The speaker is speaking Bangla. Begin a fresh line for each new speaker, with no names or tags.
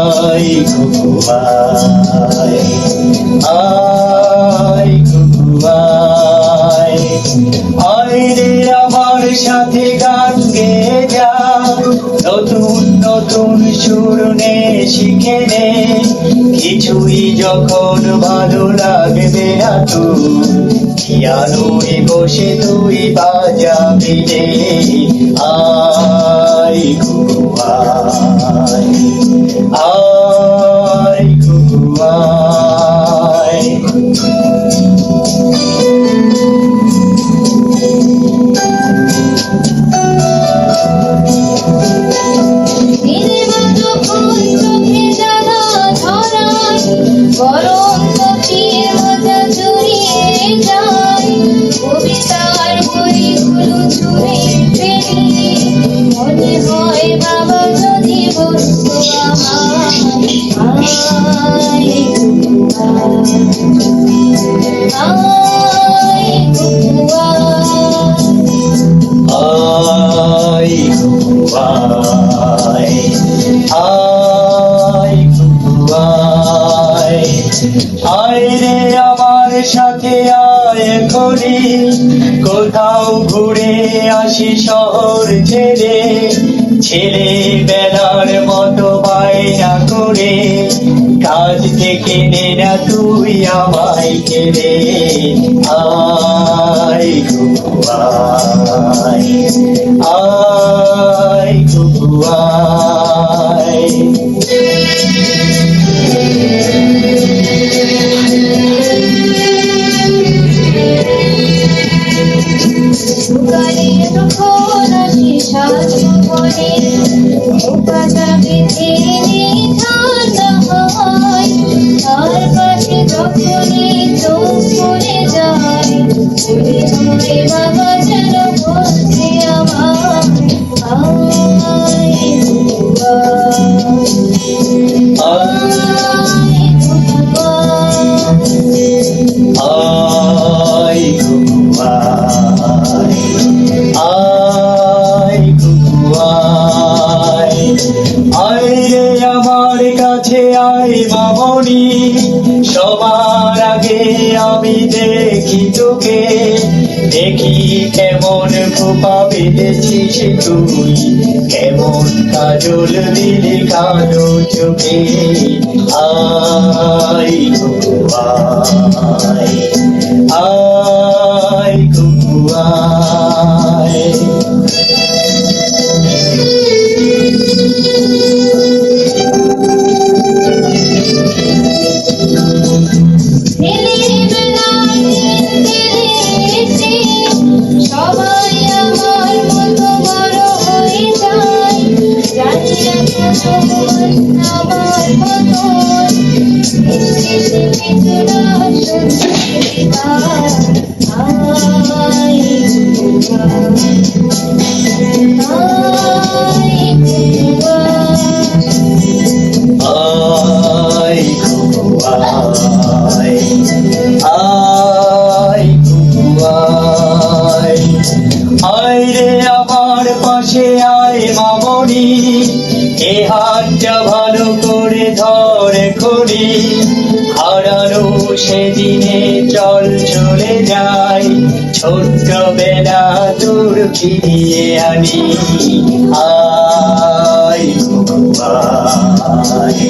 আয় ঘুঘু আয়, আয় ঘুঘু আয়, আয় রে আমার সাথে গান গেয়ে যা, নতুন নতুন সুর নে শিখে নে, কিছুই যখন ভালো লাগবে না তোর, পিয়ানোয় বসে তুই বাজাবি রে। আয় ঘুঘু আয়, আয় ঘুঘু আয়।
গরম কফির মজা জড়িয়ে যায়, কবিতার বইগুলো ছুঁড়ে ফেলি, মনে হয় বাবা যদি বলতো আমায়, আয় ঘুঘু আয়, আয় ঘুঘু
আয় ঘুঘু আয়, আয় ঘুঘু আয়, আয় রে আমার সাথে আয় করি, কোথাও ঘুরে আসি শহর ছেড়ে, ছেলে বেলার মতো বায়না করে, কাজ থেকে নে না তুই আমায় কেড়ে। আয় ঘুঘু আয়, আয় ঘুঘু আয়।
সুগারে যখন আসি শ্বাসমনে, উপাদানে ধীরে ঠান্ডা হয়, তার পাশে যখনই চোখ পড়ে যায়, মনে হয় বাবা যেন বলছে আমায়, আয় ঘুঘু আয়, আয় ঘুঘু
আয় ঘুঘু আয়, আয় ঘুঘু আয়, আয় রে আমার কাছে আয় মামনি, সবার আগে আমি দেখি তোকে, দেখি কেমন খোপা বেঁধেছিস তুই, কেমন কাজল দিলি কালো চোখে। আয় ঘুঘু আয়, আয় ঘুঘু আয়।
সবাই আমার মতো বড় হয়ে যায়, জানি না কতক্ষণ আমার মতন কিছুটা সত্যি গায়, আয় ঘুঘু আয়, আয় ঘুঘু আয়,
আয় ঘুঘু আয়, আয় ঘুঘু আয়, আয় রে আমার পাশে আয় মামনি, এ হাতটা ভালো করে ধর করি, হারানো সেদিনে চল চলে যাই, ছোট্ট বেলা তোর ফিরিয়ে আনি। আয় ঘুঘু আয়,